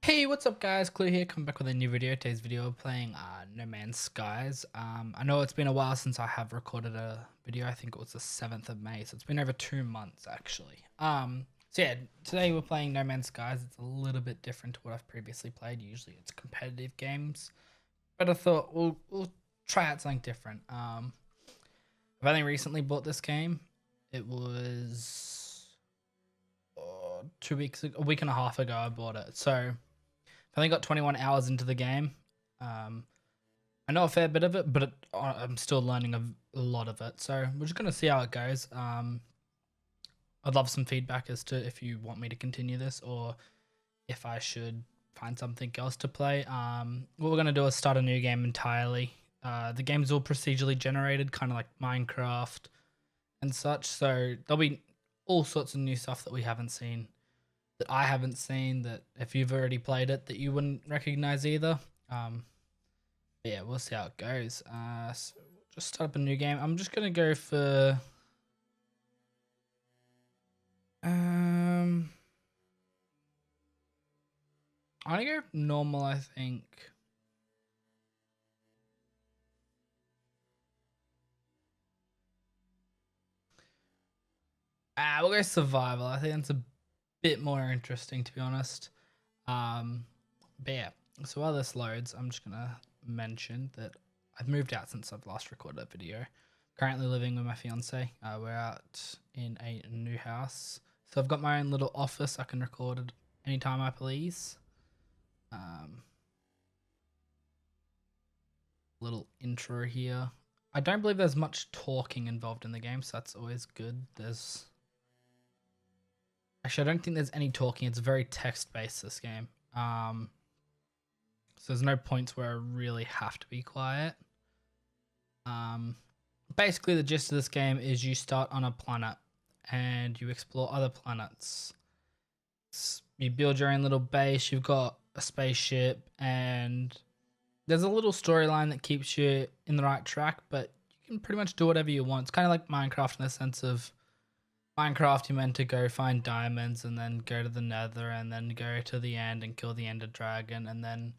Hey, what's up guys? Clue here, coming back with a new video. Today's video playing No Man's Skies. I know it's been a while since I have recorded a video. I think it was the 7th of May, so it's been over 2 months actually. So yeah, today we're playing No Man's Skies. It's a little bit different to what I've previously played. Usually it's competitive games, but I thought we'll try out something different. I've only recently bought this game. It was 2 weeks ago, a week and a half ago I bought it. So I only got 21 hours into the game. I know a fair bit of it, but I'm still learning a lot of it. So we're just going to see how it goes. I'd love some feedback as to if you want me to continue this or if I should find something else to play. What we're going to do is start a new game entirely. The game's all procedurally generated, kind of like Minecraft and such. So there'll be all sorts of new stuff that we haven't seen, that I haven't seen, that if you've already played it that you wouldn't recognize either. But yeah, we'll see how it goes. So we'll just start up a new game. I'm just gonna go for I'm gonna go normal, I think. We'll go survival. I think that's a bit more interesting, to be honest. But yeah, so while this loads, I'm just gonna mention that I've moved out since I've last recorded a video. Currently living with my fiance. We're out in a new house, so I've got my own little office. I can record it anytime I please. Little intro here. I don't believe there's much talking involved in the game, so that's always good. Actually, I don't think there's any talking. It's very text-based, this game. So there's no points where I really have to be quiet. Basically, the gist of this game is you start on a planet and you explore other planets. You build your own little base. You've got a spaceship, and there's a little storyline that keeps you in the right track, but you can pretty much do whatever you want. It's kind of like Minecraft in the sense of Minecraft, you're meant to go find diamonds and then go to the nether and then go to the end and kill the ender dragon and then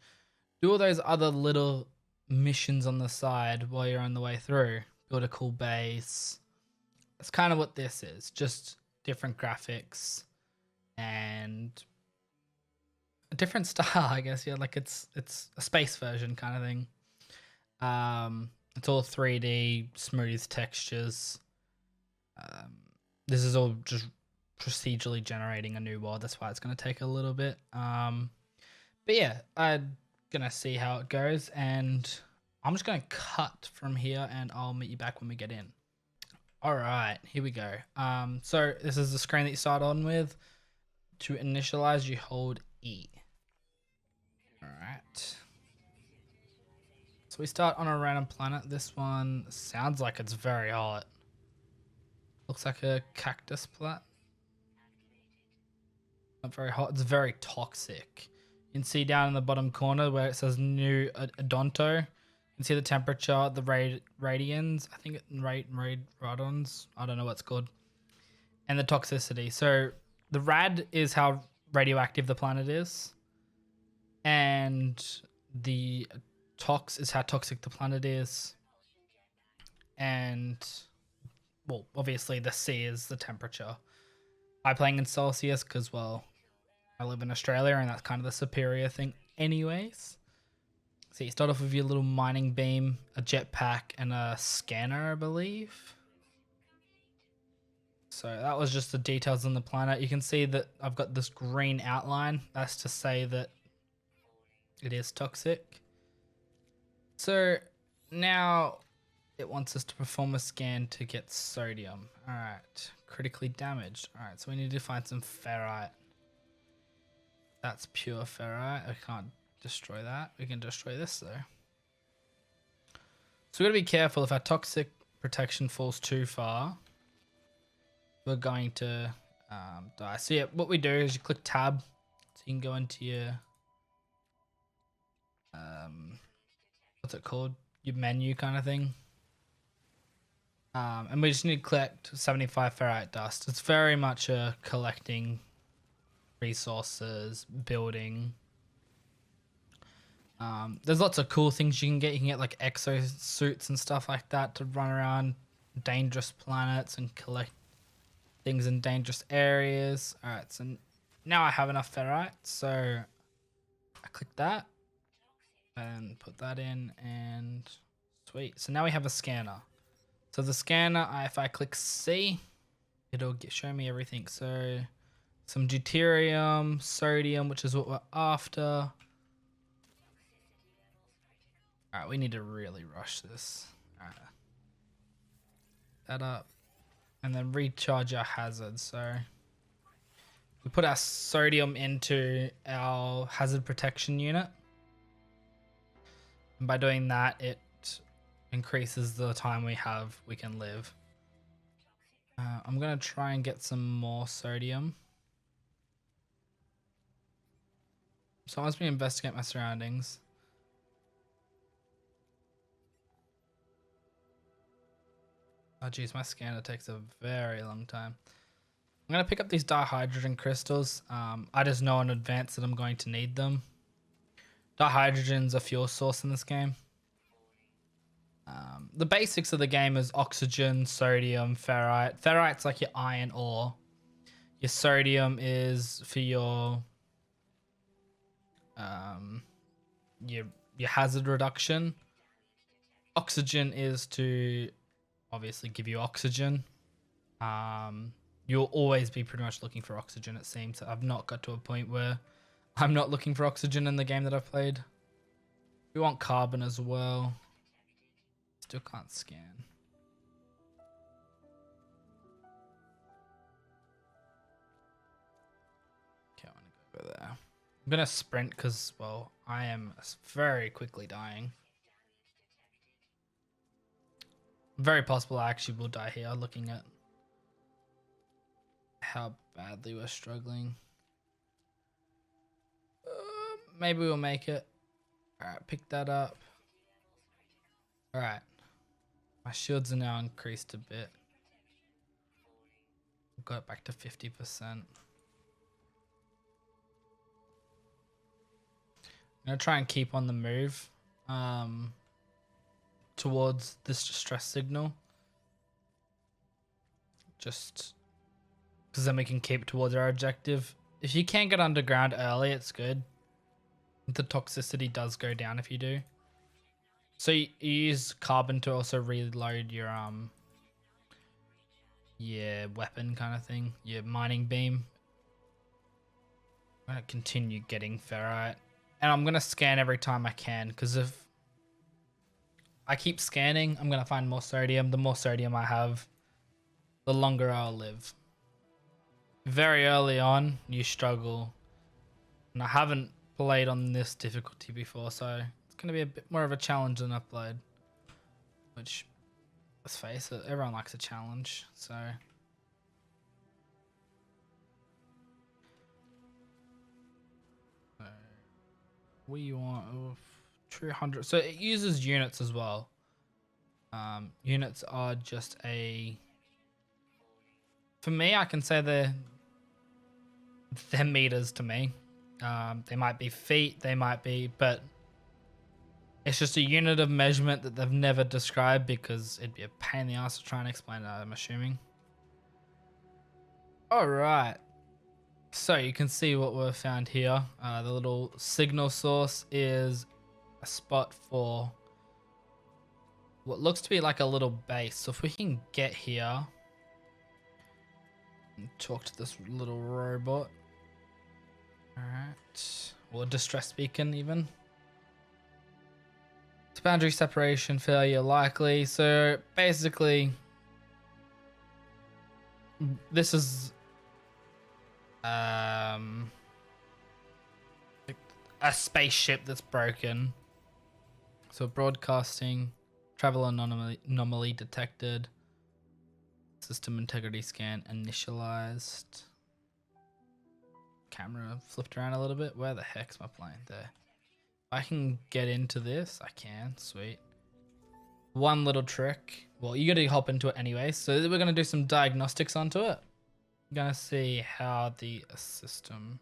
do all those other little missions on the side while you're on the way through. Build a cool base. That's kind of what this is. Just different graphics and a different style, I guess. Yeah, like it's a space version kind of thing. It's all 3D, smooth textures. This is all just procedurally generating a new world. That's why it's going to take a little bit. But yeah, I'm going to see how it goes. And I'm just going to cut from here and I'll meet you back when we get in. All right, here we go. So this is the screen that you start on with. To initialize, you hold E. All right. So we start on a random planet. This one sounds like it's very hot. Looks like a cactus plant. Not very hot. It's very toxic. You can see down in the bottom corner where it says New Adonto. You can see the temperature, the radians. I think it radons. I don't know what it's called. And the toxicity. So the rad is how radioactive the planet is, and the tox is how toxic the planet is, and well, obviously the C is the temperature. I'm playing in Celsius because, well, I live in Australia and that's kind of the superior thing anyways. So you start off with your little mining beam, a jetpack, and a scanner, I believe. So that was just the details on the planet. You can see that I've got this green outline. That's to say that it is toxic. So now it wants us to perform a scan to get sodium. All right, critically damaged. All right, so we need to find some ferrite. That's pure ferrite. I can't destroy that. We can destroy this though. So we gotta be careful. If our toxic protection falls too far, we're going to die. So yeah, what we do is you click tab, so you can go into your what's it called? Your menu kind of thing. And we just need to collect 75 ferrite dust. It's very much a collecting resources, building There's lots of cool things you can get. You can get like exo suits and stuff like that to run around dangerous planets and collect things in dangerous areas. All right, so now I have enough ferrite, so I click that and put that in, and sweet. So now we have a scanner. So the scanner, if I click C, it'll show me everything. So some deuterium, sodium, which is what we're after. All right, we need to really rush this. All right. That up. And then recharge our hazard. So we put our sodium into our hazard protection unit. And by doing that, it increases the time we can live. I'm going to try and get some more sodium. So as we investigate my surroundings. Oh geez, my scanner takes a very long time. I'm going to pick up these dihydrogen crystals. I just know in advance that I'm going to need them. Dihydrogen's a fuel source in this game. The basics of the game is oxygen, sodium, ferrite. Ferrite's like your iron ore. Your sodium is for your hazard reduction. Oxygen is to obviously give you oxygen. You'll always be pretty much looking for oxygen, it seems. I've not got to a point where I'm not looking for oxygen in the game that I've played. We want carbon as well. Still can't scan. Okay, I want to go over there. I'm gonna sprint because, well, I am very quickly dying. Very possible I actually will die here, looking at how badly we're struggling. Maybe we'll make it. Alright, pick that up. Alright. My shields are now increased a bit. Got it back to 50%. I'm gonna try and keep on the move towards this distress signal. Just because then we can keep towards our objective. If you can't get underground early, it's good. The toxicity does go down if you do. So you use carbon to also reload your weapon kind of thing, your mining beam. I'm gonna continue getting ferrite, and I'm gonna scan every time I can, because if I keep scanning, I'm gonna find more sodium. The more sodium I have, the longer I'll live. Very early on, you struggle, and I haven't played on this difficulty before, so it's going to be a bit more of a challenge than I've played. Which, let's face it, everyone likes a challenge, so. We want 300. So it uses units as well. Units are just for me, I can say they're meters to me. They might be feet, but it's just a unit of measurement that they've never described, because it'd be a pain in the ass to try and explain it, I'm assuming. Alright. So you can see what we've found here. The little signal source is a spot for what looks to be like a little base. So if we can get here and talk to this little robot. Alright. Or distress beacon even. It's boundary separation failure likely. So basically this is a spaceship that's broken. So broadcasting, travel anomaly detected, system integrity scan initialized. Camera flipped around a little bit. Where the heck's my plane? There. If I can get into this, I can. Sweet. One little trick. Well, you gotta hop into it anyway. So we're gonna do some diagnostics onto it. I'm gonna see how the system.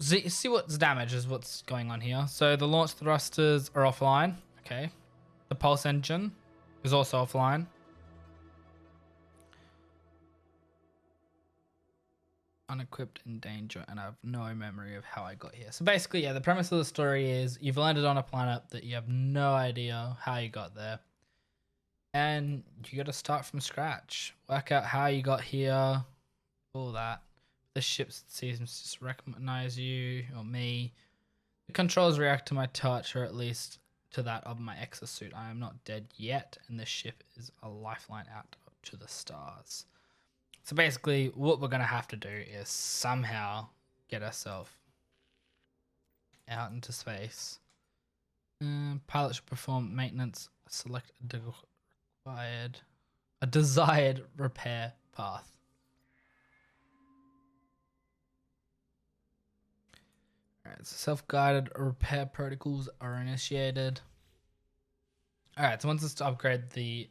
See what's damage is what's going on here. So the launch thrusters are offline. Okay. The pulse engine is also offline. Unequipped, in danger, and I have no memory of how I got here. So basically, yeah, the premise of the story is you've landed on a planet that you have no idea how you got there. And you got to start from scratch. Work out how you got here, all that. The ship seems to recognize you or me. The controls react to my touch, or at least to that of my exosuit. I am not dead yet, and the ship is a lifeline out to the stars. So basically, what we're going to have to do is somehow get ourselves out into space. Pilot should perform maintenance. Select a desired repair path. Alright, so self-guided repair protocols are initiated. Alright, so once it's to upgrade the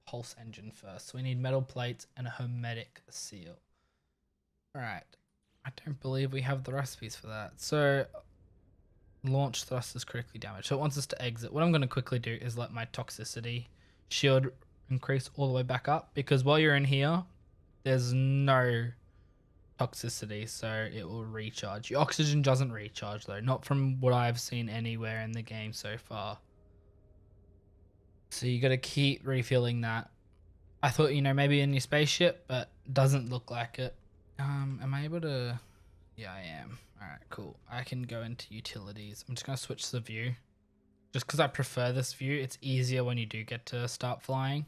pulse engine first. So we need metal plates and a hermetic seal. Alright, I don't believe we have the recipes for that. So launch thrusters critically damaged. So it wants us to exit. What I'm going to quickly do is let my toxicity shield increase all the way back up, because while you're in here, there's no toxicity, so it will recharge. Your oxygen doesn't recharge though, not from what I've seen anywhere in the game so far. So you got to keep refilling that. I thought, you know, maybe in your spaceship, but doesn't look like it. Am I able to? Yeah, I am. All right, cool. I can go into utilities. I'm just gonna switch the view, just because I prefer this view. It's easier when you do get to start flying.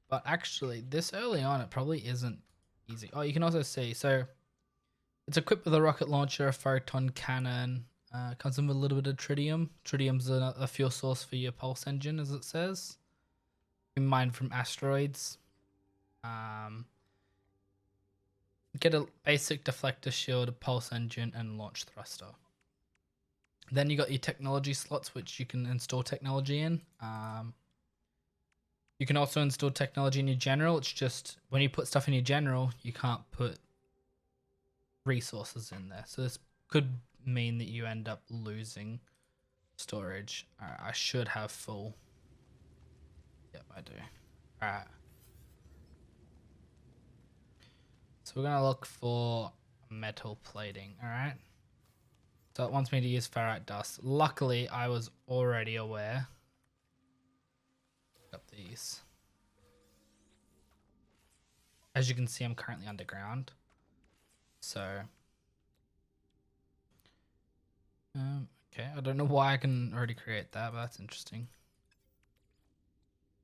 But actually, this early on, it probably isn't easy. Oh, you can also see. So it's equipped with a rocket launcher, a photon cannon. Comes in with a little bit of tritium. Tritium's a fuel source for your pulse engine, as it says. Mined from asteroids. Get a basic deflector shield, a pulse engine, and launch thruster. Then you got your technology slots, which you can install technology in. You can also install technology in your general. It's just when you put stuff in your general, you can't put resources in there. So this could mean that you end up losing storage. Alright, I should have full. Yep, I do. Alright. So we're going to look for metal plating. Alright. So it wants me to use ferrite dust. Luckily, I was already aware. Up these. As you can see, I'm currently underground. So okay, I don't know why I can already create that, but that's interesting.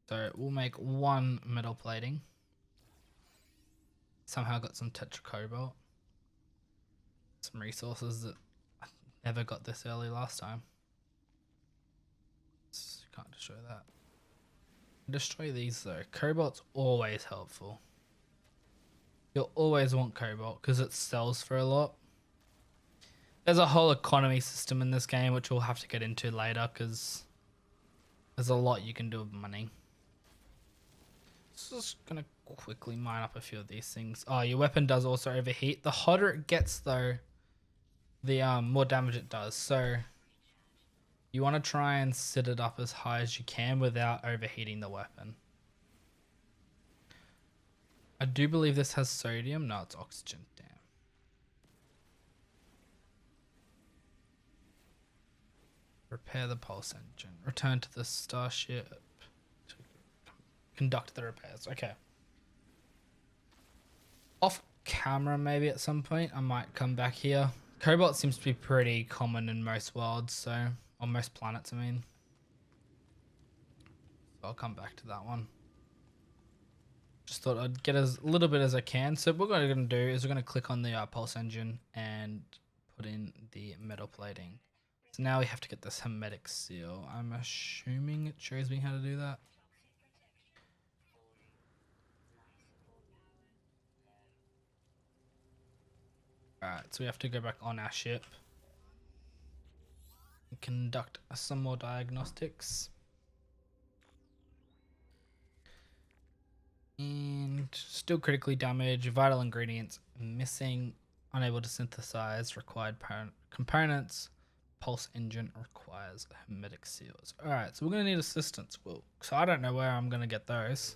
So we'll make one metal plating. Somehow got some tetracobalt. Some resources that I never got this early last time. Can't destroy that. Destroy these though. Cobalt's always helpful. You'll always want cobalt because it sells for a lot. There's a whole economy system in this game which we'll have to get into later because there's a lot you can do with money. Just gonna quickly mine up a few of these things. Oh, your weapon does also overheat. The hotter it gets though, the more damage it does. So you want to try and set it up as high as you can without overheating the weapon. I do believe this has sodium. No, it's oxygen. Damn. Repair the pulse engine. Return to the starship to conduct the repairs. Okay. Off camera maybe at some point I might come back here. Cobalt seems to be pretty common in most worlds, so, or most planets I mean. So I'll come back to that one. Just thought I'd get as little bit as I can. So what we're going to do is we're going to click on the pulse engine and put in the metal plating. So now we have to get this hermetic seal. I'm assuming it shows me how to do that. Alright, so we have to go back on our ship and conduct some more diagnostics. And still critically damaged. Vital ingredients missing. Unable to synthesize required components. Pulse engine requires hermetic seals. Alright, so we're going to need assistance. Well, so I don't know where I'm going to get those.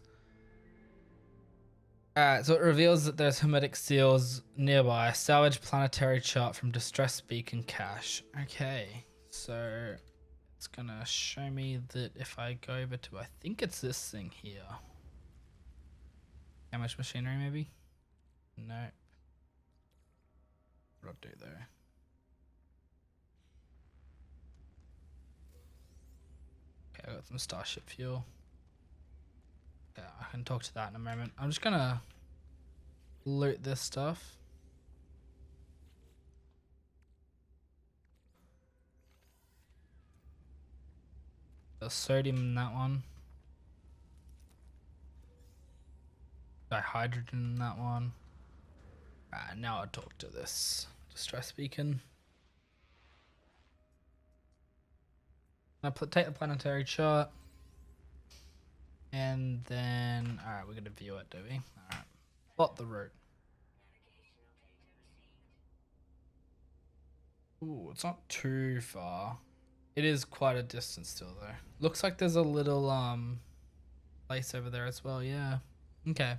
Alright, so it reveals that there's hermetic seals nearby. Salvage planetary chart from distress beacon cache. Okay, so it's going to show me that if I go over to, I think it's this thing here. Damaged machinery, maybe? No. What do I do there? Okay, I got some starship fuel. Yeah, I can talk to that in a moment. I'm just gonna loot this stuff. There's sodium in that one. Dihydrogen in that one. Alright, now I'll talk to this distress beacon. I take the planetary chart. And then, alright, we're gonna view it, do we? Alright. Plot the route. Ooh, it's not too far. It is quite a distance still though. Looks like there's a little place over there as well, yeah. Okay.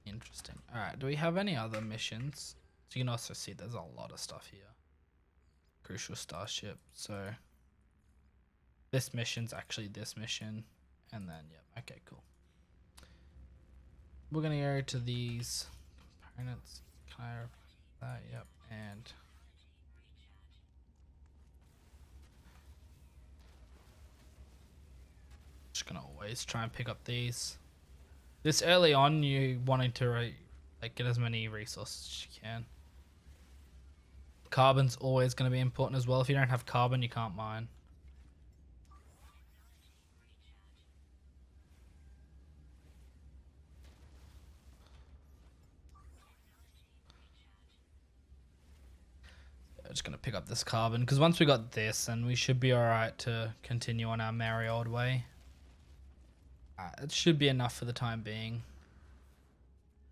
Interesting. Alright, do we have any other missions? So you can also see there's a lot of stuff here. Crucial starship, so this mission's actually this mission. And then, yep, okay, cool. We're gonna go to these components. Can I that? Yep, and just gonna always try and pick up these. This early on, you wanting to like get as many resources as you can. Carbon's always going to be important as well. If you don't have carbon, you can't mine. I'm just going to pick up this carbon because once we got this, then we should be alright to continue on our merry old way. It should be enough for the time being.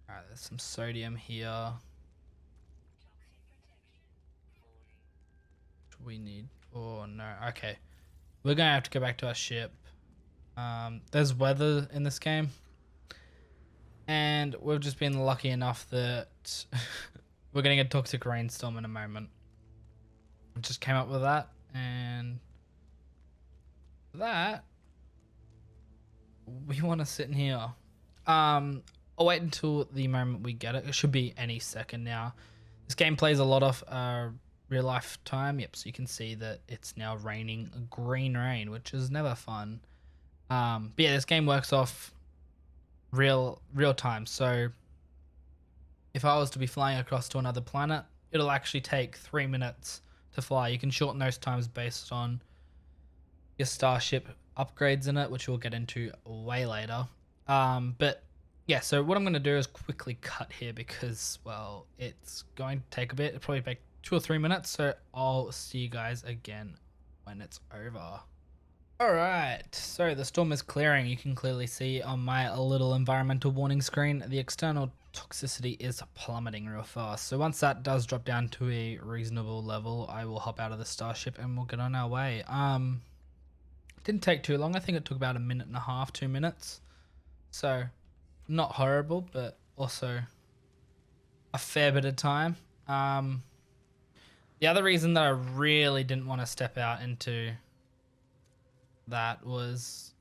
Alright, there's some sodium here. We need, oh no, okay, we're gonna have to go back to our ship. There's weather in this game and we've just been lucky enough that we're getting a toxic rainstorm in a moment. I just came up with that, and that we want to sit in here. I'll wait until the moment we get it. It should be any second now. This game plays a lot of real life time. Yep, so you can see that it's now raining green rain, which is never fun. But yeah, this game works off real time. So if I was to be flying across to another planet, it'll actually take 3 minutes to fly. You can shorten those times based on your starship upgrades in it, which we'll get into way later. But yeah, so what I'm going to do is quickly cut here because, well, it's going to take a bit. It'll probably take 2 or 3 minutes, so I'll see you guys again when it's over. Alright, so the storm is clearing. You can clearly see on my little environmental warning screen, the external toxicity is plummeting real fast. So once that does drop down to a reasonable level, I will hop out of the starship and we'll get on our way. It didn't take too long. I think it took about 1.5 minutes, 2 minutes. So not horrible, but also a fair bit of time. The other reason that I really didn't want to step out into that was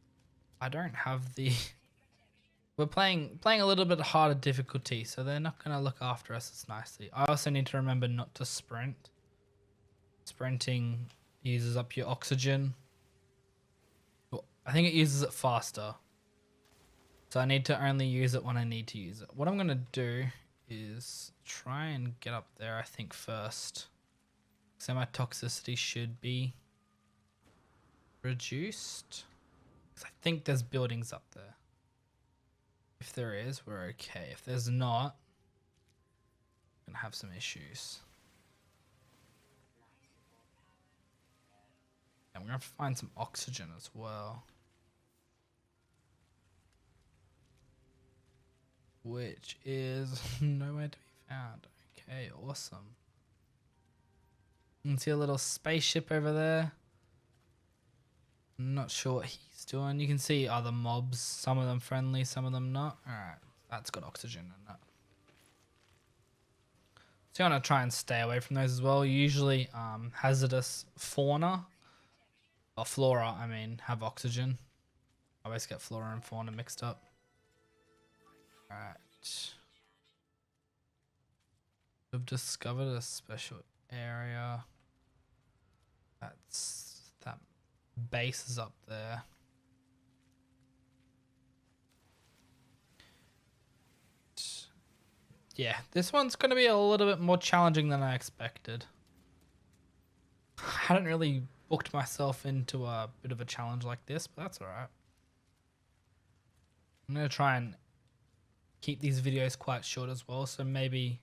I don't have the we're playing a little bit harder difficulty, so they're not going to look after us as nicely. I also need to remember not to sprint. Sprinting uses up your oxygen. Well, I think it uses it faster, so I need to only use it when I need to use it. What I'm going to do is try and get up there, I think, first, so my toxicity should be reduced. I think there's buildings up there. If there is, we're okay. If there's not, we're gonna have some issues. And we're gonna have to find some oxygen as well. which is nowhere to be found. Okay, awesome. You can see a little spaceship over there. I'm not sure what he's doing. You can see other mobs, some of them friendly, some of them not. Alright, that's got oxygen in it. So you want to try and stay away from those as well. Usually hazardous fauna, or flora, I mean, have oxygen. I always get flora and fauna mixed up. Alright. We've discovered a special area. That base is up there. Yeah, this one's going to be a little bit more challenging than I expected. I hadn't really booked myself into a bit of a challenge like this, but that's alright. I'm going to try and keep these videos quite short as well, so maybe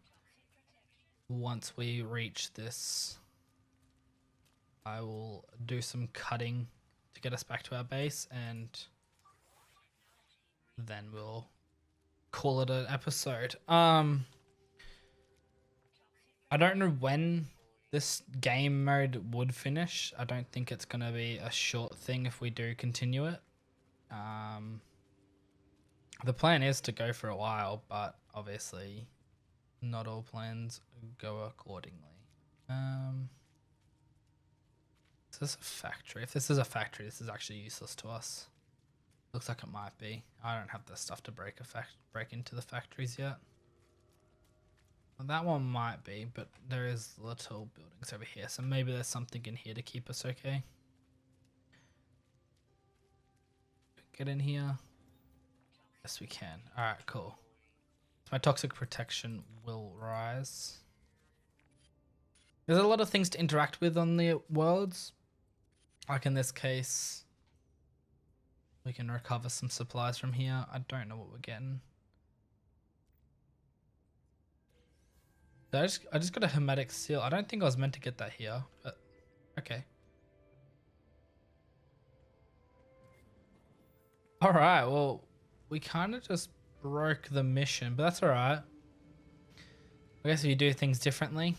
once we reach this, I will do some cutting to get us back to our base, and then we'll call it an episode. I don't know when this game mode would finish. I don't think it's gonna be a short thing if we do continue it. The plan is to go for a while, but obviously not all plans go accordingly. Is this a factory? If this is a factory, this is actually useless to us. Looks like it might be. I don't have the stuff to break into the factories yet. Well, that one might be, but there is little buildings over here, so maybe there's something in here to keep us okay. Get in here. Yes, we can. Alright, cool. My toxic protection will rise. There's a lot of things to interact with on the worlds. Like in this case, we can recover some supplies from here. I don't know what we're getting. I just got a hermetic seal. I don't think I was meant to get that here, but okay. Alright, well, we kind of just broke the mission, but that's alright. I guess if you do things differently,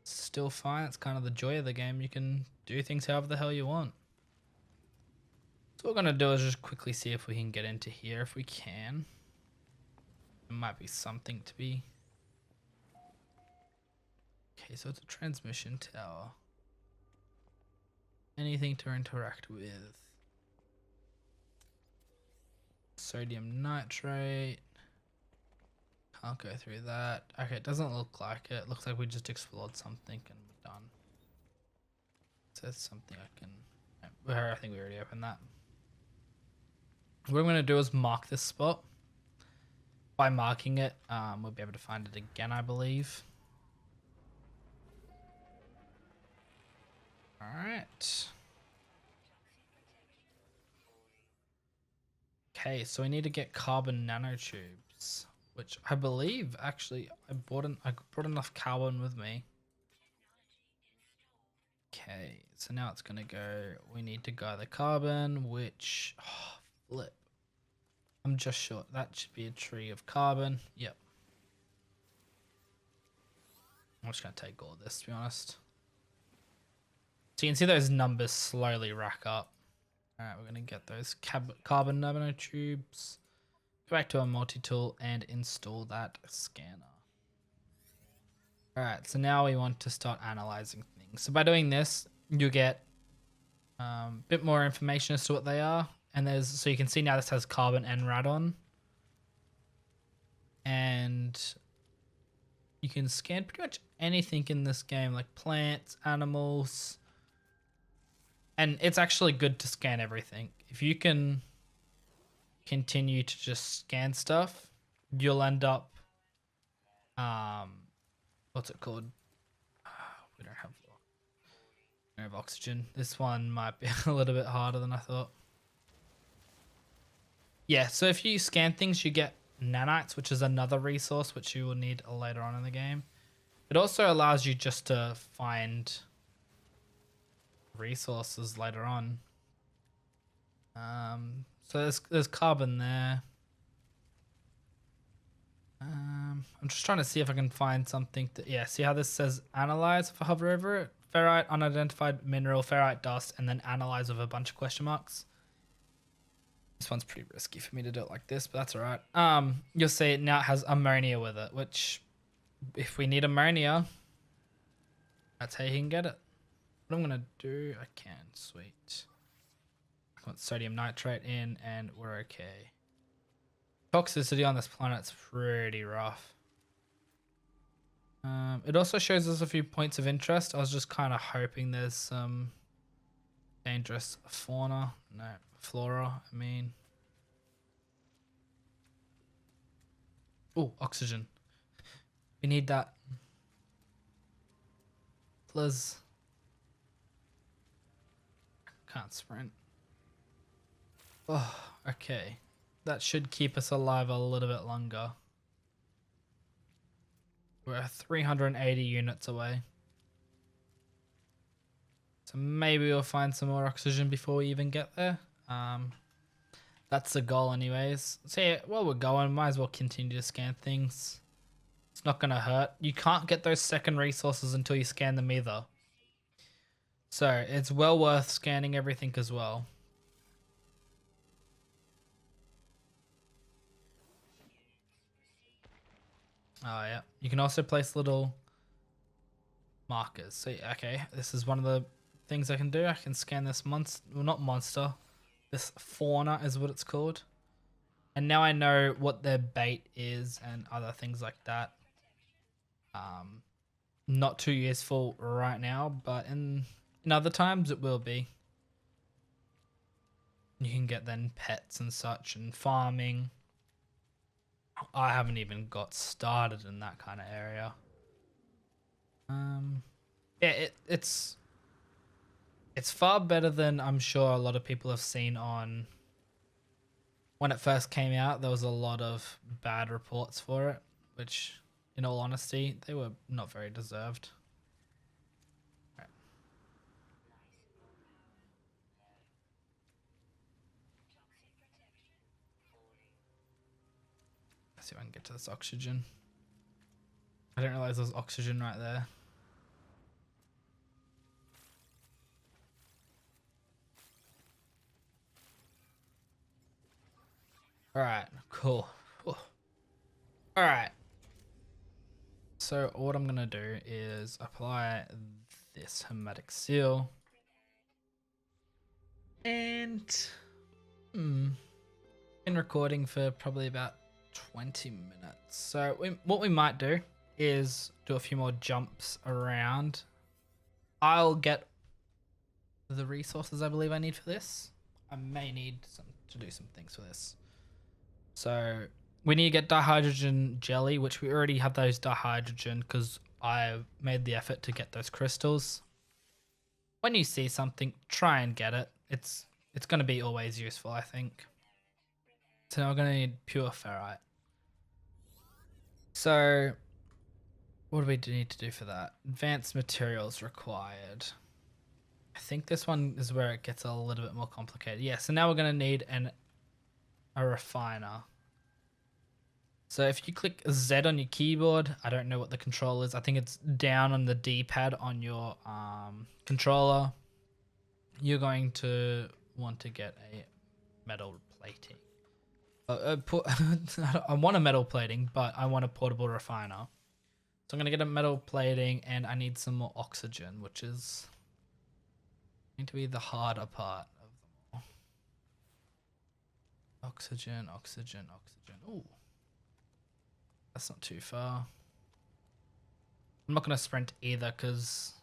it's still fine. It's kind of the joy of the game. You can do things however the hell you want. So what we're going to do is just quickly see if we can get into here. If we can. There might be something to be... Okay, so it's a transmission tower. Anything to interact with. Sodium nitrate. Can't go through that. Okay, it doesn't look like it. Looks like we just explored something and we're done. So that's something I can... I think we already opened that. What I'm going to do is mark this spot. By marking it, we'll be able to find it again, I believe. Alright. Okay, so we need to get carbon nanotubes, which I believe actually I brought enough carbon with me. Okay, so now it's gonna go. We need to go the carbon, which flip. I'm just short. That should be a tree of carbon. Yep. I'm just gonna take all of this, to be honest. So you can see those numbers slowly rack up. Alright, we're going to get those carbon nanotubes. Go back to our multi-tool and install that scanner. Alright, so now we want to start analyzing things. So by doing this, you get a bit more information as to what they are. And so you can see now this has carbon and radon. And you can scan pretty much anything in this game, like plants, animals... And it's actually good to scan everything. If you can continue to just scan stuff, you'll end up, what's it called? We don't have oxygen. This one might be a little bit harder than I thought. Yeah, so if you scan things, you get nanites, which is another resource which you will need later on in the game. It also allows you just to find resources later on. So there's carbon there. I'm just trying to see if I can find something that, yeah, see how this says analyze if I hover over it? Ferrite, unidentified mineral, ferrite dust, and then analyze with a bunch of question marks. This one's pretty risky for me to do it like this, but that's all right. You'll see it now has ammonia with it, which if we need ammonia, that's how you can get it. What I'm gonna do, I can, sweet. I want sodium nitrate in and we're okay. Toxicity on this planet's pretty rough. It also shows us a few points of interest. I was just kind of hoping there's some dangerous fauna. No, flora, I mean. Oh, oxygen. We need that. Please. Can't sprint. Oh, okay. That should keep us alive a little bit longer. We're 380 units away. So maybe we'll find some more oxygen before we even get there. That's the goal anyways. So yeah, while we're going, might as well continue to scan things. It's not going to hurt. You can't get those second resources until you scan them either. So it's well worth scanning everything as well. Oh yeah, you can also place little markers. So yeah, okay, this is one of the things I can do. I can scan this monster, well not monster, this fauna is what it's called. And now I know what their bait is and other things like that. Not too useful right now, but in other times it will be. You can get then pets and such and farming. I haven't even got started in that kind of area. Yeah, it's far better than I'm sure a lot of people have seen on. When it first came out, there was a lot of bad reports for it, which, in all honesty, they were not very deserved. Right. Let's see if I can get to this oxygen. I didn't realize there was oxygen right there. Alright, cool. Alright. So what I'm gonna do is apply this hermetic seal. And been recording for probably about 20 minutes. So what we might do is do a few more jumps around. I'll get the resources I believe I need for this. I may need to do some things for this. So we need to get dihydrogen jelly, which we already have those dihydrogen because I made the effort to get those crystals. When you see something, try and get it. It's going to be always useful, I think. So now we're going to need pure ferrite. So what do we need to do for that? Advanced materials required. I think this one is where it gets a little bit more complicated. Yeah, so now we're going to need a refiner. So if you click Z on your keyboard, I don't know what the control is. I think it's down on the D-pad on your controller. You're going to want to get a metal plating. I want a metal plating, but I want a portable refiner. So I'm going to get a metal plating and I need some more oxygen, which is going to be the harder part of them all. Oxygen. Ooh. That's not too far. I'm not going to sprint either because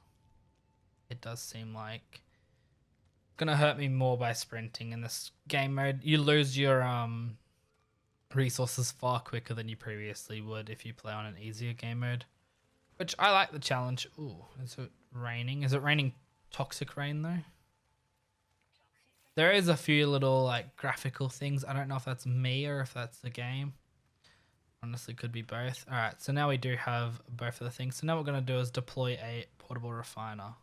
it does seem like it's going to hurt me more by sprinting in this game mode. You lose your resources far quicker than you previously would if you play on an easier game mode. Which I like the challenge. Ooh, is it raining? Is it raining toxic rain though? There is a few little like graphical things. I don't know if that's me or if that's the game. Honestly, could be both. All right, so now we do have both of the things. So now what we're going to do is deploy a portable refiner.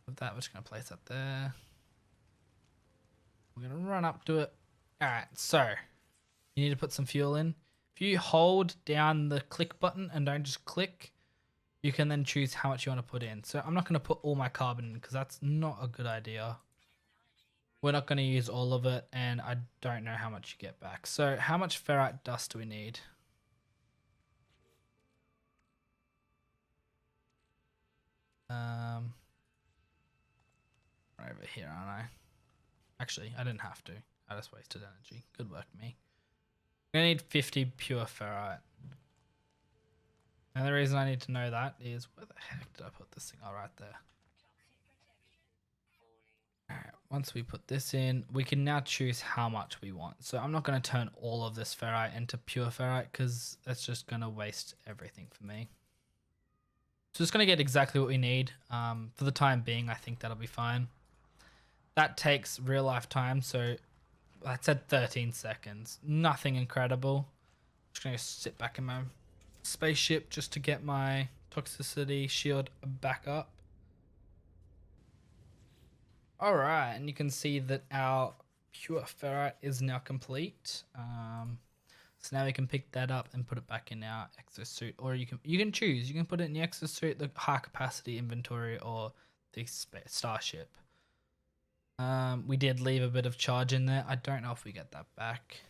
With that, we're just going to place that there. We're going to run up to it. All right, so you need to put some fuel in. If you hold down the click button and don't just click, you can then choose how much you want to put in. So I'm not going to put all my carbon in because that's not a good idea. We're not going to use all of it, and I don't know how much you get back. So how much ferrite dust do we need? Right over here, aren't I? Actually, I didn't have to. I just wasted energy. Good work, me. I'm going to need 50 pure ferrite. And the reason I need to know that is, where the heck did I put this thing? Oh, right there. Alright, once we put this in, we can now choose how much we want. So I'm not going to turn all of this ferrite into pure ferrite because that's just going to waste everything for me. So just going to get exactly what we need. For the time being, I think that'll be fine. That takes real life time, so I said 13 seconds. Nothing incredible. Just going to sit back in my spaceship just to get my toxicity shield back up. Alright, and you can see that our pure ferrite is now complete. So now we can pick that up and put it back in our exosuit, or you can choose. You can put it in the exosuit, the high capacity inventory, or the starship. We did leave a bit of charge in there. I don't know if we get that back.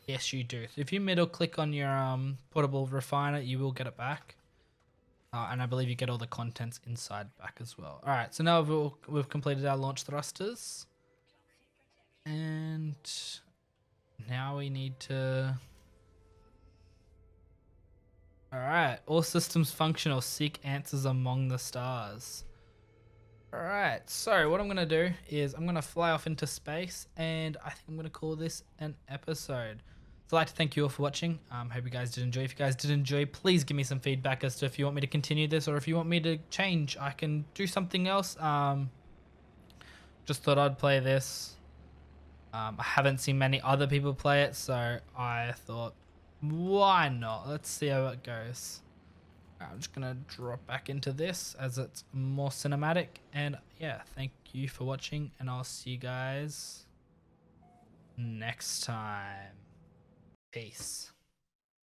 Yes, you do. So if you middle click on your portable refiner, you will get it back. And I believe you get all the contents inside back as well. All right, so now we've completed our launch thrusters. And now we need to... All right, all systems functional. Seek answers among the stars. All right, so what I'm going to do is I'm going to fly off into space, and I think I'm going to call this an episode. So I'd like to thank you all for watching. Hope you guys did enjoy. If you guys did enjoy, please give me some feedback as to if you want me to continue this or if you want me to change. I can do something else. Just thought I'd play this. I haven't seen many other people play it, so I thought, why not? Let's see how it goes. I'm just gonna drop back into this as it's more cinematic, and yeah, thank you for watching, and I'll see you guys next time. Peace.